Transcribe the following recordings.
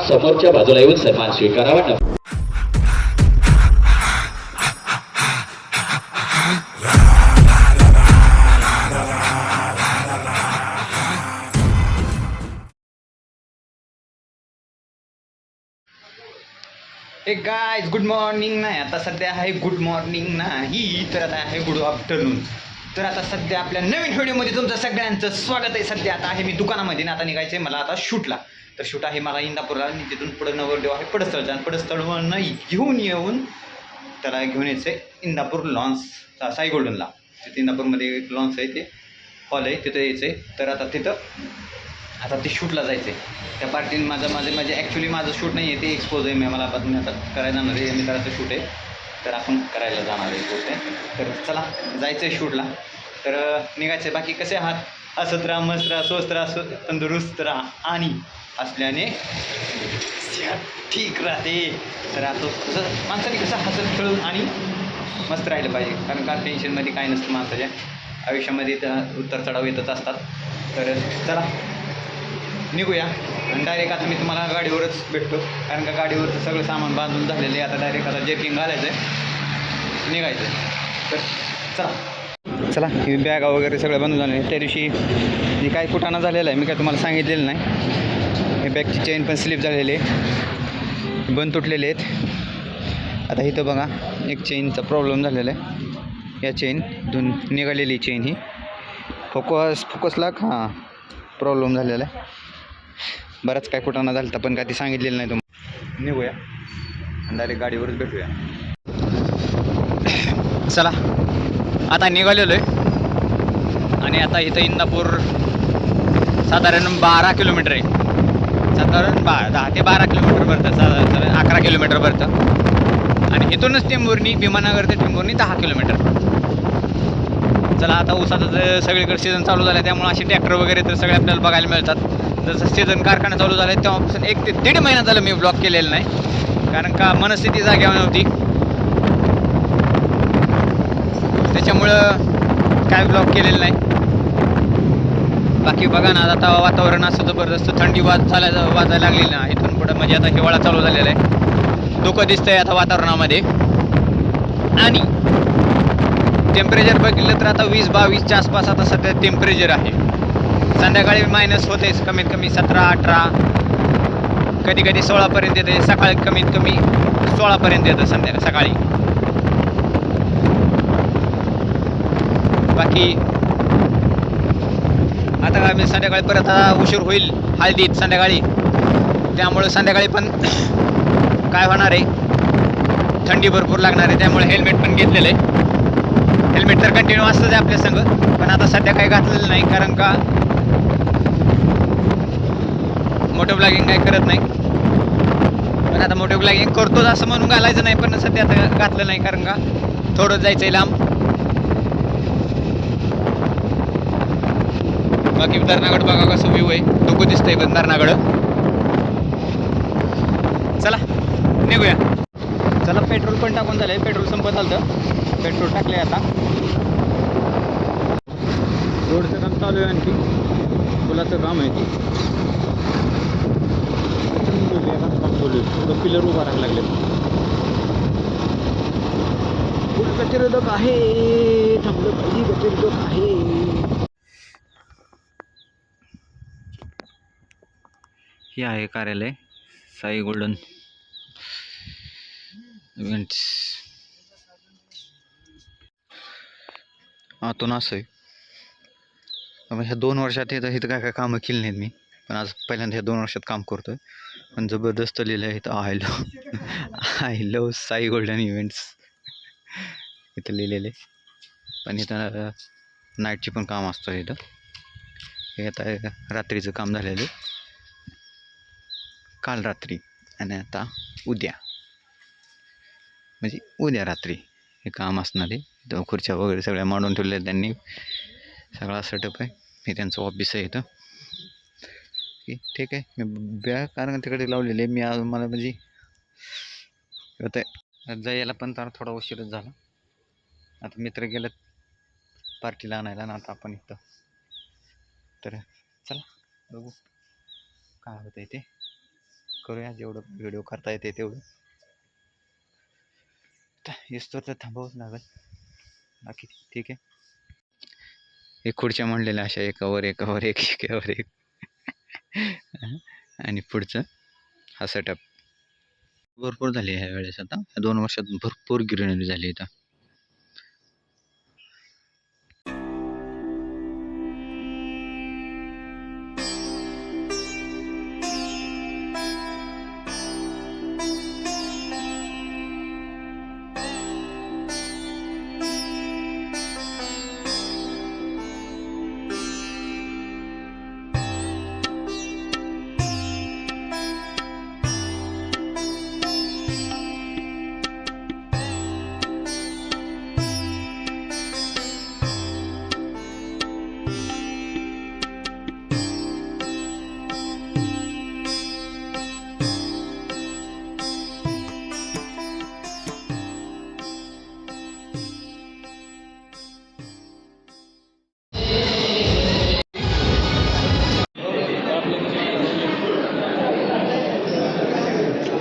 समोरच्या बाजूला येऊन सन्मान स्वीकारावा. हे गाइस गुड मॉर्निंग नाही, आता सध्या आहे गुड मॉर्निंग नाही तर आता आहे गुड आफ्टरनून. तर आता सध्या आपल्या नवीन व्हिडिओमध्ये तुमचं सगळ्यांचं स्वागत आहे. सध्या आता आहे मी दुकानामध्ये आणि आता निघायचं आहे मला आता शूटला. तर शूट आहे मला इंदापूरला आणि तिथून पुढं नवरदेव आहे पडस्थळचा आणि पडस्थळवर नाही घेऊन येऊन त्याला घेऊन यायचं आहे इंदापूर लॉन्स साई गोल्डनला. तिथे इंदापूरमध्ये एक लॉन्स आहे, ते हॉल आहे, तिथं यायचं आहे. तर आता तिथं आता ते शूटला जायचं आहे. त्या पार्टीने माझे ॲक्च्युली माझं शूट नाही आहे, ते एक्सपोज आहे. आता करायला जाणार आहे, मित्राचं शूट आहे, तर आपण करायला जाणार आहे शूट आहे. तर चला जायचं आहे शूटला. तर निघायचं आहे. बाकी कसे आहात? हसत राहा, मस्त राहा, स्वस्त राहा, तंदुरुस्त राहा आणि असल्याने ठीक राहते. तर आता कसं माणसाने कसं हसत खेळून आणि मस्त राहिलं पाहिजे, कारण का टेन्शनमध्ये काय नसतं माणसाच्या आयुष्यामध्ये, तर उतर चढाव येतच असतात. तर चला निघूया आणि डायरेक्ट आता मी तुम्हाला गाडीवरच भेटतो, कारण का गाडीवरचं सगळं सामान बांधून झालेलं आहे. आता डायरेक्ट आता जर्किंग घालायचं आहे, निघायचं आहे. तर चला ही बॅगा वगैरे सगळं बांधून झालं आहे. त्या दिवशी मी काय कुठाना झालेलं आहे, मी काय तुम्हाला सांगितलेलं नाही. हे बॅगची चेन पण स्लिप झालेली आहे, बंद तुटलेले आहेत. आता इथं बघा एक चेनचा प्रॉब्लेम झालेला आहे. या चेन दोन निघालेली चेन ही फोकसला प्रॉब्लेम झालेला आहे. बरंच काय कुठाना झालं तर पण काय ते सांगितलेलं नाही तुम्हाला. निघूया आणि डायरेक्ट गाडीवरच भेटूया. चला आता निघालेलो आहे आणि आता इथं इंदापूर साधारण 12 किलोमीटर आहे. साधारण 10 ते 12 किलोमीटर भरतं, साधारण 11 किलोमीटर भरतं. आणि इथूनच टेंभुर्णी, भीमानगर ते टेंभुर्णी 10 किलोमीटर. चला आता ऊसाचं सगळीकडे सीझन चालू झालं आहे, त्यामुळे असे ट्रॅक्टर वगैरे तर सगळे आपल्याला बघायला मिळतात. जसं सीझन कारखाना चालू झाला आहे तेव्हापासून 1 ते 1.5 महिना झालं मी ब्लॉग केलेलं नाही, कारण का मनस्थिती जाग्यावर नव्हती, त्याच्यामुळं काय ब्लॉग केलेलं नाही. बाकी बघा ना, आता वातावरण असं जबरदस्त थंडी वाजायला लागलेली ना इथून पुढं, म्हणजे आता हिवाळा चालू झालेला आहे. धुकं दिसतंय आता वातावरणामध्ये. आणि टेम्परेचर बघितलं तर आता 20-22च्या आसपास आता सध्या टेम्परेचर आहे. संध्याकाळी मायनस होतेच, कमीत कमी 17-18, कधी कधी 16पर्यंत येते. सकाळी कमीत कमी 16पर्यंत येतं सकाळी. बाकी आता आम्ही संध्याकाळी परत उशीर होईल हळदीत संध्याकाळी, त्यामुळे संध्याकाळी पण काय होणार आहे, थंडी भरपूर लागणार आहे. त्यामुळे हेल्मेट पण घेतलेलं आहे. हेल्मेट तर कंटिन्यू असतंच आहे आपल्या संग, पण आता सध्या काही घातलेलं नाही, कारण का मोटो ब्लॉगिंग काही करत नाही. पण आता मोटो ब्लॉगिंग करतोच असं म्हणून घालायचं नाही, पण सध्या आता घातलं नाही, कारण का थोडं जायचं आहे लांब. बाकी धरणागड बघा कसं व्ह्यू आहे, डोकं दिसतंय पण धरणागड. चला निघूया. चला पेट्रोल पण टाकून झालं आहे, पेट्रोल संपत आलं, पेट्रोल टाकले. आता रोडचं काम चालू आहे, आणखी पुलाचं काम आहे. थोडं पिलर उभा राहायला लागले, फुल गतिरोधक आहे, थांबलं पाहिजे, गतिरोधक आहे. हे आहे कार्यालय साई गोल्डन इव्हेंट्स. आतून असं आहे. ह्या 2 वर्षात इथं काय काय कामं केली नाहीत मी, पण आज पहिल्यांदा ह्या 2 वर्षात काम करतोय. पण जबरदस्त लिहिलं आहे इथं, I love Sai golden events इथं लिहिलेले. पण इथं नाईटची पण काम असतं इथं. हे आता रात्रीचं काम झालेलं काल रात्री, आणि आता उद्या, म्हणजे उद्या रात्री हे काम असणार आहे. इथं खुर्च्या वगैरे सगळ्या मांडून ठेवल्या त्यांनी, सगळा सेटअप आहे. हे त्यांचं ऑफिस आहे इथं. ठीक आहे. मी बॅग कारण तिकडे लावलेले मी मला म्हणजे होतं जायला, पण तर थोडा उशीरच झाला. आता मित्र गेलं पार्टीला आणायला ना, आता आपण इथं. तर चला बघू काय होतं ते, करूया जेवढं व्हिडिओ करता येते तेवढं. येतो तर थांबवच लागेल, बाकी ठीक आहे. एक खुर्च्या म्हणलेल्या अशा एकावर एकावर एक एकावर एक आणि पुढचं हा सेटअप भरपूर झाली ह्या वेळेस. आता 2 वर्षात भरपूर ग्रीनरी झाली इथं.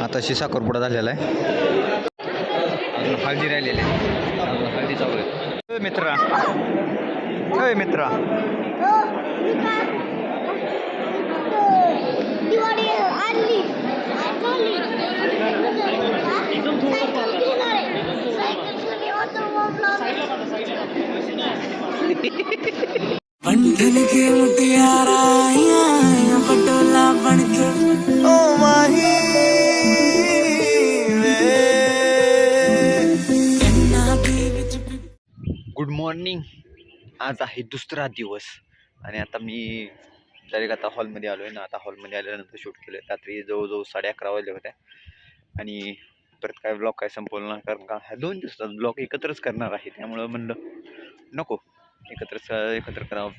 आता साखरपुडा झालेला आहे, अजून हळदी राहिलेली आहे, अजून हळदी चालू आहे. मित्रा मित्रा दिवाळी आणली बंधन के मुटियारा पटोला बन के ओ माही गुड मॉर्निंग. आज आहे दुसरा दिवस आणि आता मी डायरेक्ट आता हॉलमध्ये आलो आहे ना. आता हॉलमध्ये आल्यानंतर शूट केलं आहे. रात्री जवळजवळ 11:30 वाजले होत्या आणि परत काय ब्लॉग काय संपवलं ना, कारण का ह्या 2 दिवसात ब्लॉग एकत्रच करणार आहे. त्यामुळं म्हणलं नको एकत्र करावं.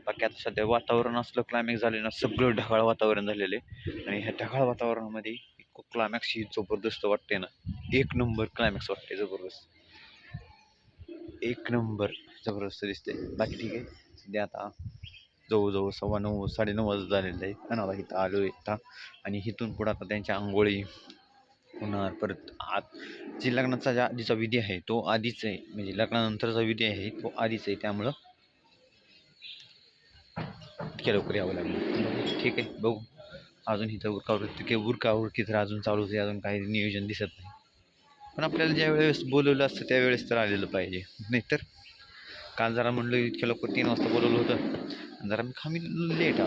बाकी आता सध्या वातावरण असलं क्लायमॅक्स झाले ना, सगळं ढगाळ वातावरण झालेलं आहे आणि ह्या ढगाळ वातावरणामध्ये क्लायमॅक्स ही जबरदस्त वाटते ना. 1 नंबर क्लायमॅक्स वाटते, जबरदस्त 1 नंबर जबरदस्त दिसते. बाकी ठीक आहे. सध्या आता जवळजवळ 9:15 9:30 वाजत झालेलं आहे आणि आता इथं आलो आहे आणि इथून पुढं आता त्यांच्या आंघोळी होणार. परत जी लग्नाचा आधीचा विधी आहे तो आधीच आहे, म्हणजे लग्नानंतरचा विधी आहे तो आधीच आहे. त्यामुळं इतक्या लवकर यावं लागलं. ठीक आहे, बघू. अजून इथं उरकाउरकी तर अजून चालूच आहे, अजून काही नियोजन दिसत नाही. पण आपल्याला ज्या वेळेस बोलवलं असतं त्यावेळेस तर आलेलं पाहिजे. नाहीतर काल जरा म्हणलं इतक्या लवकर 3 वाजता बोलवलं होतं, जरा मी लेट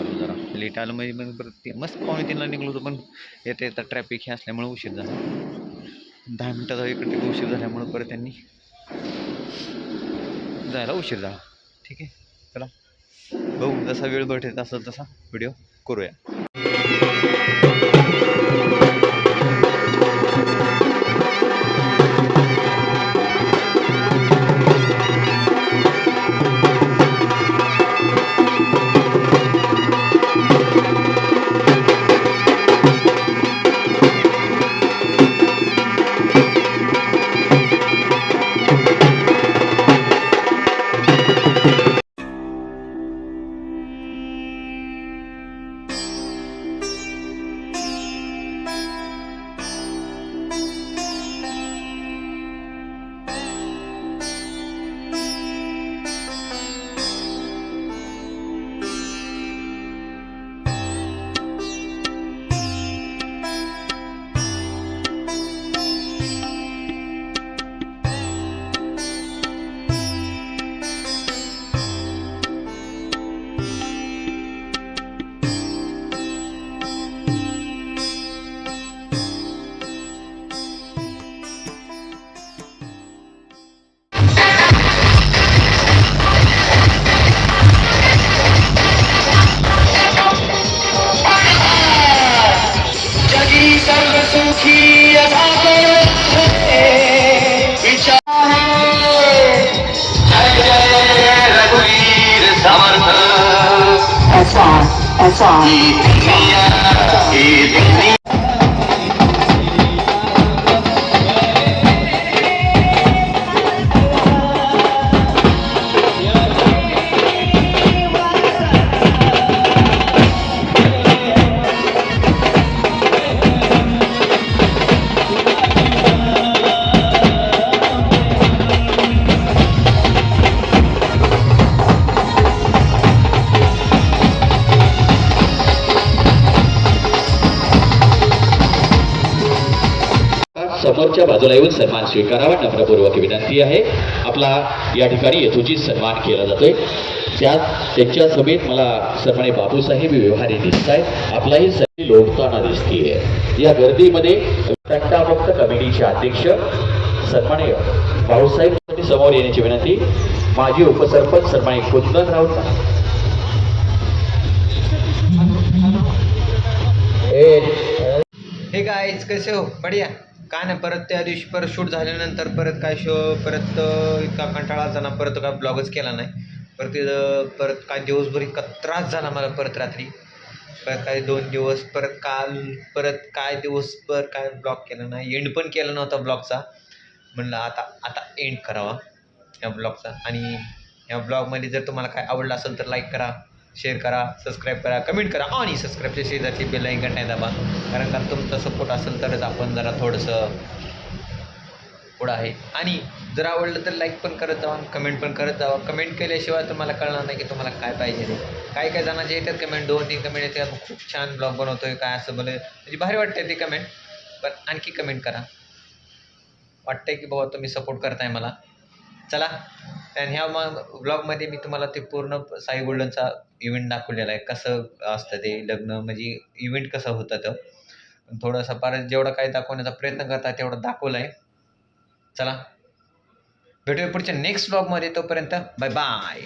आलो म्हणजे मग परत मस्त 2:45ला निघलो होतो. पण येता ट्रॅफिक हे असल्यामुळे उशीर झाला. 10 मिनटाचा इकडे उशीर झाल्यामुळं परत त्यांनी जायला उशीर झाला. ठीक आहे, चला बघू. जसा वेळ भेटेल असेल तसा व्हिडिओ करूया. समोरच्या बाजूला येऊन सन्मान स्वीकारावा नम्रपूर्वक विनंती आहे. आपला या ठिकाणी यथोचित सन्मान केला जातोय. त्यांच्या समेत मला सन्माननीय बापूसाहेब व्यवहारी दिसत आहेत. आपलाही सगळी लोटताना दिसतीये. या गर्दीमध्ये तंटामुक्त कमिटीचे अध्यक्ष सन्माननीय भाऊसाहेब समोर येण्याची विनंती. माजी उपसरपंच सन्माननीय कुंदन राऊत. हे गाईज कसे हो बढिया. काय नाही, परत त्या दिवशी परत शूट झाल्यानंतर परत काय परत इतका कंटाळा आला ना, परत काय ब्लॉगच केला नाही. परत काय दिवसभर इतका त्रास झाला मला. परत रात्री परत काय 2 दिवस परत काय दिवसभर काय ब्लॉग केला नाही. एंड पण केला नव्हता ब्लॉगचा. म्हणलं आता एंड करावा या ब्लॉगचा. आणि या ब्लॉगमध्ये जर तुम्हाला काय आवडलं असेल तर लाईक करा, शेअर करा, सबस्क्राईब करा, कमेंट करा आणि सबस्क्राईबच्या शेजारची बेल आयकॉन नाही दाबा. कारण का तुमचा सपोर्ट असेल तरच आपण जरा थोडंसं पुढं आहे. आणि जर आवडलं तर लाईक पण करत जावा, कमेंट पण करत जावा. कमेंट केल्याशिवाय तुम्हाला कळणार नाही की तुम्हाला काय पाहिजे नाही. काय जणांचे येतात कमेंट, 2-3 कमेंट येतात, खूप छान ब्लॉग बनवतोय काय असं बोले, म्हणजे भारी वाटते ते कमेंट. पण आणखी कमेंट करा, वाटतंय की बाबा तुम्ही सपोर्ट करताय मला. चला, आणि ह्या ब्लॉगमध्ये मी तुम्हाला ते पूर्ण साई गोल्डनचा इव्हेंट दाखवलेला आहे. कसं असतं ते लग्न, म्हणजे इव्हेंट कसं होतं तर थोडासा परत जेवढं काही दाखवण्याचा प्रयत्न करता तेवढं दाखवलं आहे. चला, भेटूया पुढच्या नेक्स्ट ब्लॉगमध्ये. तोपर्यंत बाय बाय.